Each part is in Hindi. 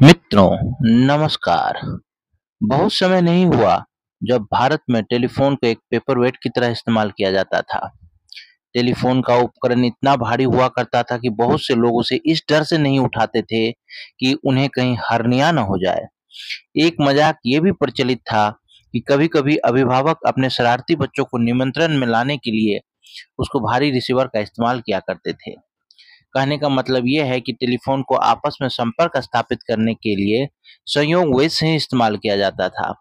मित्रों, नमस्कार। बहुत समय नहीं हुआ जब भारत में टेलीफोन को एक पेपरवेट की तरह इस्तेमाल किया जाता था। टेलीफोन का उपकरण इतना भारी हुआ करता था कि बहुत से लोग उसे इस डर से नहीं उठाते थे कि उन्हें कहीं हर्निया न हो जाए। एक मजाक ये भी प्रचलित था कि कभी-कभी अभिभावक अपने शरारती बच्चों को निमंत्रण में लाने के लिए उसको भारी रिसीवर का इस्तेमाल किया करते थे। कहने का मतलब ये है कि टेलीफोन को आपस में संपर्क स्थापित करने के लिए संयोग वैसे ही इस्तेमाल किया जाता था।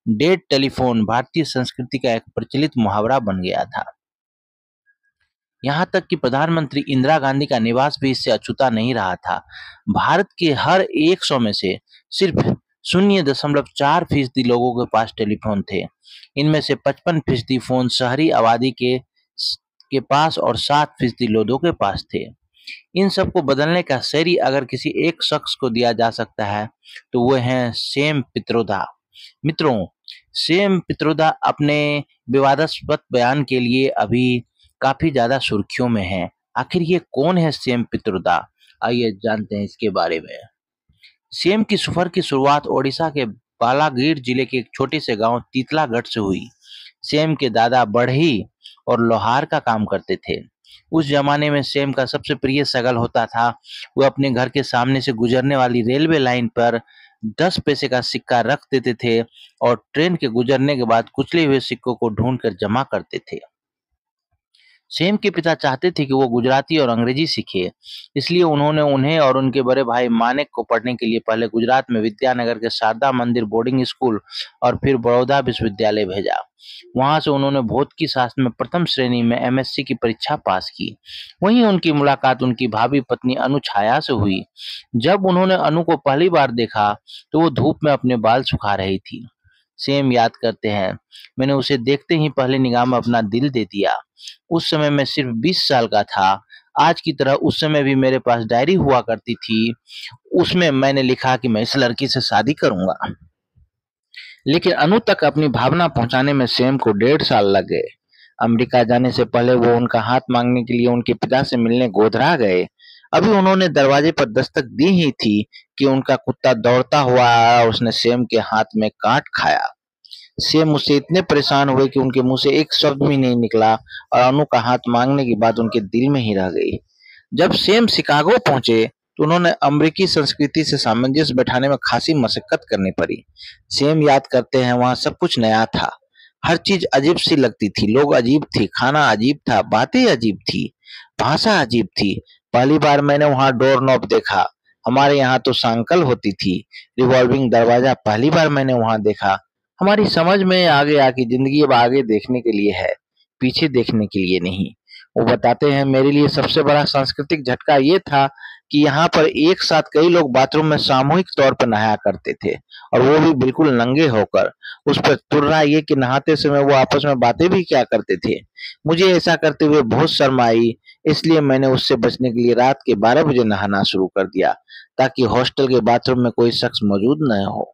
डेड टेलीफोन भारतीय संस्कृति का एक प्रचलित मुहावरा बन गया था। यहाँ तक कि प्रधानमंत्री इंदिरा गांधी का निवास भी इससे अछूता नहीं रहा था। भारत के हर 100 में से सिर्फ 0.4% लोगों के पास टेलीफोन थे। इनमें से 55% फोन शहरी आबादी के पास और 7% लोगों के पास थे। इन सबको बदलने का श्रेय अगर किसी एक शख्स को दिया जा सकता है तो वो हैं सैम पित्रोदा। मित्रों, सैम पित्रोदा अपने विवादास्पद बयान के लिए अभी काफी ज्यादा सुर्खियों में हैं। आखिर ये कौन है सैम पित्रोदा? आइए जानते हैं इसके बारे में। सैम की सफर की शुरुआत ओडिशा के बालागीर जिले के एक छोटे से गांव तीतलागढ़ से हुई। सैम के दादा बढ़ई और लोहार का काम करते थे। उस जमाने में सैम का सबसे प्रिय शगल होता था। वो अपने घर के सामने से गुजरने वाली रेलवे लाइन पर 10 पैसे का सिक्का रख देते थे और ट्रेन के गुजरने के बाद कुचले हुए सिक्कों को ढूंढकर जमा करते थे। सैम के पिता चाहते थे कि वो गुजराती और अंग्रेजी सीखे, इसलिए उन्होंने उन्हें और उनके बड़े भाई मानेक को पढ़ने के लिए पहले गुजरात में विद्यानगर के शारदा मंदिर बोर्डिंग स्कूल और फिर बड़ौदा विश्वविद्यालय भेजा। वहां से उन्होंने भौतिकी शास्त्र में प्रथम श्रेणी में एमएससी की परीक्षा पास की। वहीं उनकी मुलाकात उनकी भावी पत्नी अनु छाया से हुई। जब उन्होंने अनु को पहली बार देखा तो वो धूप में अपने बाल सुखा रही थी। सैम याद करते हैं, मैंने उसे देखते ही पहली निगाह में अपना दिल दे दिया। उस समय मैं सिर्फ 20 साल का था। आज की तरह उस समय भी मेरे पास डायरी हुआ करती थी। उसमें मैंने लिखा कि मैं इस लड़की से शादी करूंगा। लेकिन अनु तक अपनी भावना पहुंचाने में सैम को 1.5 साल लग गए। अमेरिका जाने से पहले वो उनका हाथ मांगने के लिए उनके पिता से मिलने गोधरा गए। अभी उन्होंने दरवाजे पर दस्तक दी ही थी कि उनका कुत्ता दौड़ता हुआ आया और उसने सैम के हाथ में काट खाया। सैम मुझसे इतने परेशान हुए कि उनके मुंह से एक शब्द भी नहीं निकला और अनु का हाथ मांगने की बात उनके दिल में ही रह गई। जब सैम शिकागो पहुंचे तो उन्होंने अमेरिकी संस्कृति से सामंजस्य बैठाने में खासी मशक्कत करनी पड़ी। सैम याद करते हैं, वहां सब कुछ नया था। हर चीज अजीब सी लगती थी। लोग अजीब थे, खाना अजीब था, बातें अजीब थी, भाषा अजीब थी। पहली बार मैंने वहां डोर नॉब देखा। हमारे यहाँ तो सांकल होती थी। रिवॉल्विंग दरवाजा पहली बार मैंने वहां देखा। हमारी समझ में आ गया कि जिंदगी अब आगे देखने के लिए है, पीछे देखने के लिए नहीं। वो बताते हैं, मेरे लिए सबसे बड़ा सांस्कृतिक झटका ये था कि यहाँ पर एक साथ कई लोग बाथरूम में सामूहिक तौर पर नहाया करते थे और वो भी बिल्कुल नंगे होकर। उस पर तुर्रा ये कि नहाते समय वो आपस में बातें भी क्या करते थे। मुझे ऐसा करते हुए बहुत शर्म आई, इसलिए मैंने उससे बचने के लिए रात के 12 बजे नहाना शुरू कर दिया ताकि हॉस्टल के बाथरूम में कोई शख्स मौजूद न हो।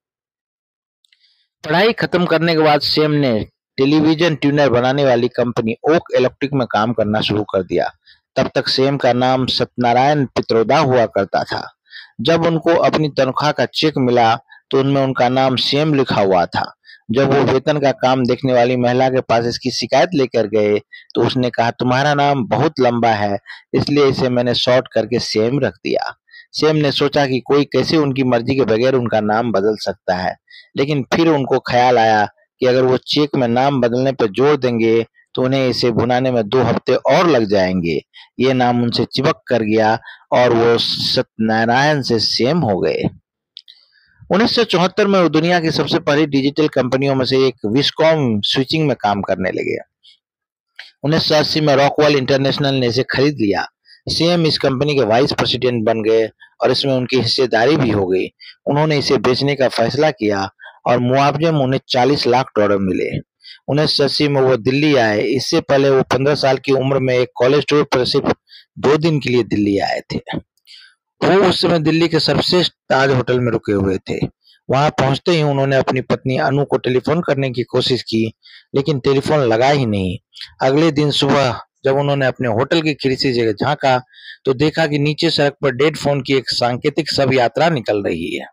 पढ़ाई खत्म करने के बाद सैम ने टेलीविजन ट्यूनर बनाने वाली कंपनी ओक इलेक्ट्रिक में काम करना शुरू कर दिया। तब तक सैम का नाम सत्यनारायण पित्रोदा हुआ करता था। जब उनको अपनी तनख्वाह का चेक मिला तो उनमें उनका नाम सैम लिखा हुआ था। जब वो वेतन का काम देखने वाली महिला के पास इसकी शिकायत लेकर गए तो उसने कहा, तुम्हारा नाम बहुत लंबा है, इसलिए इसे मैंने शॉर्ट करके सैम रख दिया। सैम ने सोचा कि कोई कैसे उनकी मर्जी के बगैर उनका नाम बदल सकता है, लेकिन फिर उनको ख्याल आया कि अगर वो चेक में नाम बदलने पर जोर देंगे तो उन्हें इसे भुनाने में 2 हफ्ते और लग जाएंगे। ये नाम उनसे चिपक कर गया और वो सत्यनारायण से सैम हो गए। 1974 में वो दुनिया की सबसे पहली डिजिटल कंपनियों में से एक विस्कॉम स्विचिंग में काम करने लगे। 1980 में रॉकवेल इंटरनेशनल ने इसे खरीद लिया। सैम इस कंपनी के वाइस प्रेसिडेंट बन गए और इसमें उनकी हिस्सेदारी भी हो गई। उन्होंने इसे बेचने का फैसला किया और मुआवजे में उन्हें $40 लाख मिले। 1980 में वो दिल्ली आए। इससे पहले वो 15 साल की उम्र में एक कॉलेज टूर पर सिर्फ 2 दिन के लिए दिल्ली आए थे। वो उस समय दिल्ली के सर्वश्रेष्ठ ताज होटल में रुके हुए थे। वहां पहुंचते ही उन्होंने अपनी पत्नी अनु को टेलीफोन करने की कोशिश की, लेकिन टेलीफोन लगा ही नहीं। अगले दिन सुबह जब उन्होंने अपने होटल की खिड़की से झांका तो देखा कि नीचे सड़क पर डेड फोन की एक सांकेतिक शव यात्रा निकल रही है।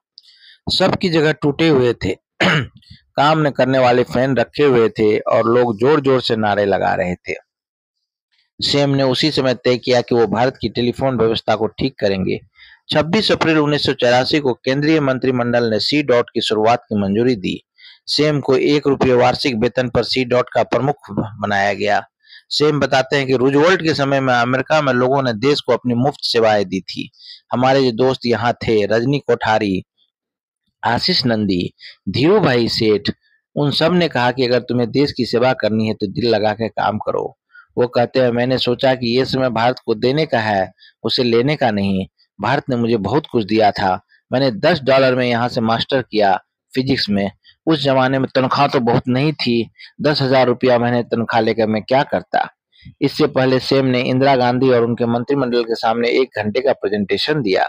सबकी जगह टूटे हुए थे। काम न करने वाले फैन रखे हुए थे और लोग जोर जोर से नारे लगा रहे थे। सेम ने उसी समय तय किया कि वो भारत की टेलीफोन व्यवस्था को ठीक करेंगे। 26 अप्रैल 1984 को केंद्रीय मंत्रिमंडल ने सी डॉट की शुरुआत की मंजूरी दी। सेम को ₹1 वार्षिक वेतन पर सी डॉट का प्रमुख बनाया गया। सेम बताते हैं कि रूजवेल्ट के समय में अमेरिका में लोगों ने देश को अपनी मुफ्त सेवाएं दी थी। हमारे जो दोस्त यहाँ थे, रजनी कोठारी, आशीष नंदी, धीरू भाई सेठ, उन सब ने कहा कि अगर तुम्हें देश की सेवा करनी है तो दिल लगा के काम करो। वो कहते हैं, मैंने सोचा कि ये समय भारत को देने का है, उसे लेने का नहीं। भारत ने मुझे बहुत कुछ दिया था। मैंने $10 में यहाँ से मास्टर किया फिजिक्स में। उस जमाने में तनख्वाह तो बहुत नहीं थी। 10,000 रुपया महीने तनख्वाह लेकर मैं क्या करता। इससे पहले सेम ने इंदिरा गांधी और उनके मंत्रिमंडल के सामने 1 घंटे का प्रेजेंटेशन दिया।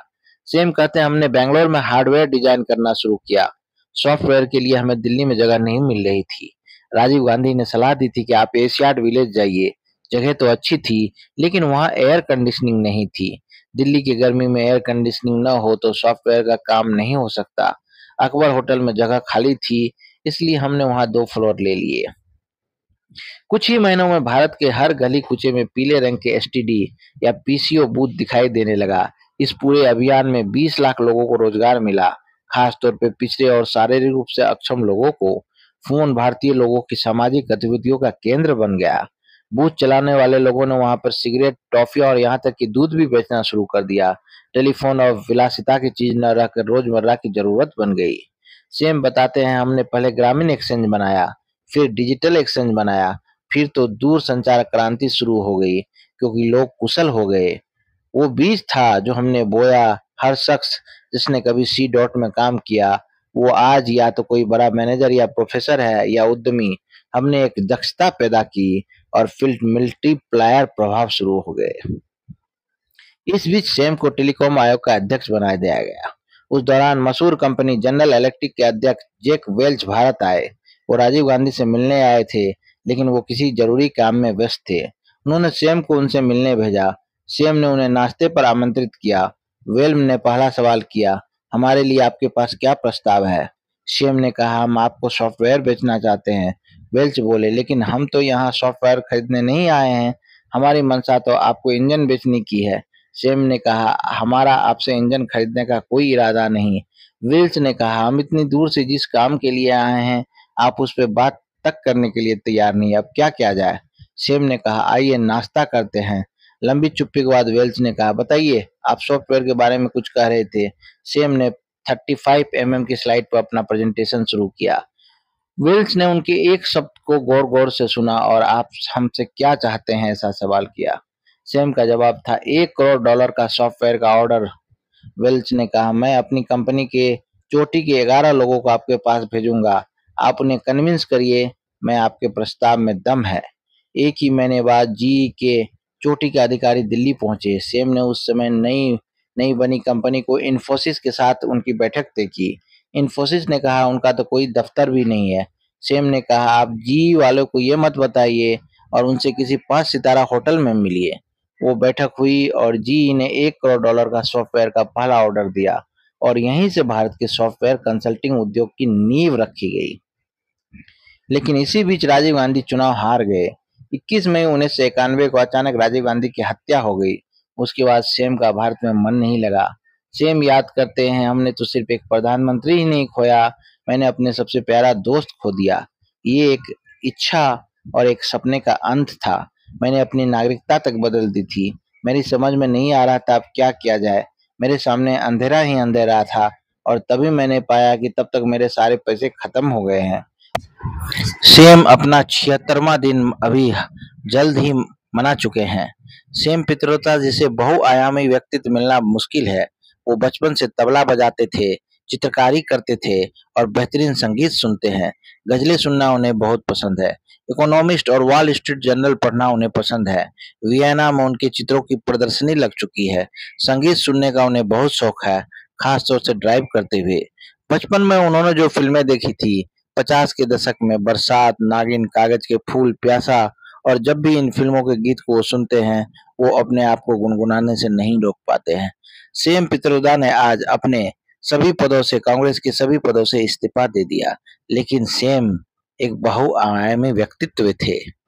सेम कहते हैं, हमने बैंगलोर में हार्डवेयर डिजाइन करना शुरू किया। सॉफ्टवेयर के लिए हमें दिल्ली में जगह नहीं मिल रही थी। राजीव गांधी ने सलाह दी थी कि आप एशियाड विलेज जाइए। जगह तो अच्छी थी, लेकिन वहां एयर कंडीशनिंग नहीं थी। दिल्ली की गर्मी में एयर कंडीशनिंग न हो तो सॉफ्टवेयर का काम नहीं हो सकता। अकबर होटल में जगह खाली थी, इसलिए हमने वहां 2 फ्लोर ले लिए। कुछ ही महीनों में भारत के हर गली कूचे में पीले रंग के एसटीडी या पीसीओ बूथ दिखाई देने लगा। इस पूरे अभियान में 20 लाख लोगों को रोजगार मिला, खास तौर पे पिछड़े और शारीरिक रूप से अक्षम लोगों को। फोन भारतीय लोगों की सामाजिक गतिविधियों का केंद्र बन गया। बूथ चलाने वाले लोगों ने वहां पर सिगरेट, टॉफी और यहाँ तक कि दूध भी बेचना शुरू कर दिया। टेलीफोन और विलासिता की चीज न रहकर रोजमर्रा की जरूरत बन गई। सेम बताते हैं, हमने पहले ग्रामीण एक्सचेंज बनाया, फिर डिजिटल एक्सचेंज बनाया, फिर तो दूर संचार क्रांति शुरू हो गई, क्योंकि लोग कुशल हो गए। वो बीज था जो हमने बोया। हर शख्स जिसने कभी सी डॉट में काम किया, वो आज या तो कोई बड़ा मैनेजर या प्रोफेसर है या उद्यमी। हमने एक दक्षता पैदा की और फिर मल्टीप्लायर प्रभाव शुरू हो गए। इस बीच सैम को टेलीकॉम आयोग का अध्यक्ष बना दिया गया। उस दौरान मशहूर कंपनी जनरल इलेक्ट्रिक के अध्यक्ष जैक वेल्च भारत आए। वो राजीव गांधी से मिलने आए थे, लेकिन वो किसी जरूरी काम में व्यस्त थे। उन्होंने सैम को उनसे मिलने भेजा। सैम ने उन्हें नाश्ते पर आमंत्रित किया। वेल्म ने पहला सवाल किया, हमारे लिए आपके पास क्या प्रस्ताव है? सैम ने कहा, हम आपको सॉफ्टवेयर बेचना चाहते हैं। वेल्च बोले, लेकिन हम तो यहाँ सॉफ्टवेयर खरीदने नहीं आए हैं, हमारी मंशा तो आपको इंजन बेचने की है। सैम ने कहा, हमारा आपसे इंजन खरीदने का कोई इरादा नहीं। विल्स ने कहा, हम इतनी दूर से जिस काम के लिए आए हैं, आप उस पर बात तक करने के लिए तैयार नहीं, अब क्या किया जाए? सैम ने कहा, आइए नाश्ता करते हैं। लंबी चुप्पी के बाद वेल्स ने कहा, बताइए, आप सॉफ्टवेयर के बारे में कुछ कह रहे थे। सैम ने 35 की स्लाइड पर अपना प्रेजेंटेशन शुरू किया। वेल्स ने उनके एक शब्द को गौर गौर से सुना और आप हमसे क्या चाहते हैं, ऐसा सवाल किया। सैम का जवाब था, $1 करोड़ का सॉफ्टवेयर का ऑर्डर। वेल्च ने कहा, मैं अपनी कंपनी के चोटी के 11 लोगों को आपके पास भेजूंगा। आप उन्हें कन्विंस करिए, मैं आपके प्रस्ताव में दम है। एक ही महीने बाद जी के चोटी के अधिकारी दिल्ली पहुंचे। सैम ने उस समय नई नई बनी कंपनी को इन्फोसिस के साथ उनकी बैठक तय की। इन्फोसिस ने कहा, उनका तो कोई दफ्तर भी नहीं है। सैम ने कहा, आप जी वालों को ये मत बताइए और उनसे किसी 5 सितारा होटल में मिलिए। वो बैठक हुई और जी ने $1 करोड़ का सॉफ्टवेयर का पहला ऑर्डर दिया और यहीं से भारत के सॉफ्टवेयर कंसल्टिंग उद्योग की नींव रखी गई। लेकिन इसी बीच राजीव गांधी चुनाव हार गए। 21 मई 1991 को अचानक राजीव गांधी की हत्या हो गई। उसके बाद सैम का भारत में मन नहीं लगा। सैम याद करते हैं, हमने तो सिर्फ एक प्रधानमंत्री ही नहीं खोया, मैंने अपने सबसे प्यारा दोस्त खो दिया। ये एक इच्छा और एक सपने का अंत था। मैंने अपनी नागरिकता तक बदल दी थी। मेरी समझ में नहीं आ रहा था अब क्या किया जाए। मेरे सामने अंधेरा ही अंधेरा था और तभी मैंने पाया कि तब तक मेरे सारे पैसे खत्म हो गए हैं। सेम अपना 76वां दिन अभी जल्द ही मना चुके हैं। सेम पित्रोदा जिसे बहुआयामी व्यक्तित्व मिलना मुश्किल है। वो बचपन से तबला बजाते थे, चित्रकारी करते थे और बेहतरीन संगीत सुनते हैं। गजलें सुनना उन्हें बहुत पसंद है। इकोनॉमिस्ट और वॉल स्ट्रीट जर्नल पढ़ना उन्हें पसंद है। वियना में उनके चित्रों की प्रदर्शनी लग चुकी है। संगीत सुनने का उन्हें बहुत शौक है, खास तौर से ड्राइव करते हुए। बचपन में उन्होंने जो फिल्में देखी थी, 50 के दशक में बरसात, नागिन, कागज के फूल, प्यासा, और जब भी इन फिल्मों के गीत को सुनते हैं, वो अपने आप को गुनगुनाने से नहीं रोक पाते हैं। सेम पित्रोदा ने आज अपने सभी पदों से कांग्रेस के सभी पदों से इस्तीफा दे दिया। लेकिन सेम एक बहुआयामी व्यक्तित्व थे।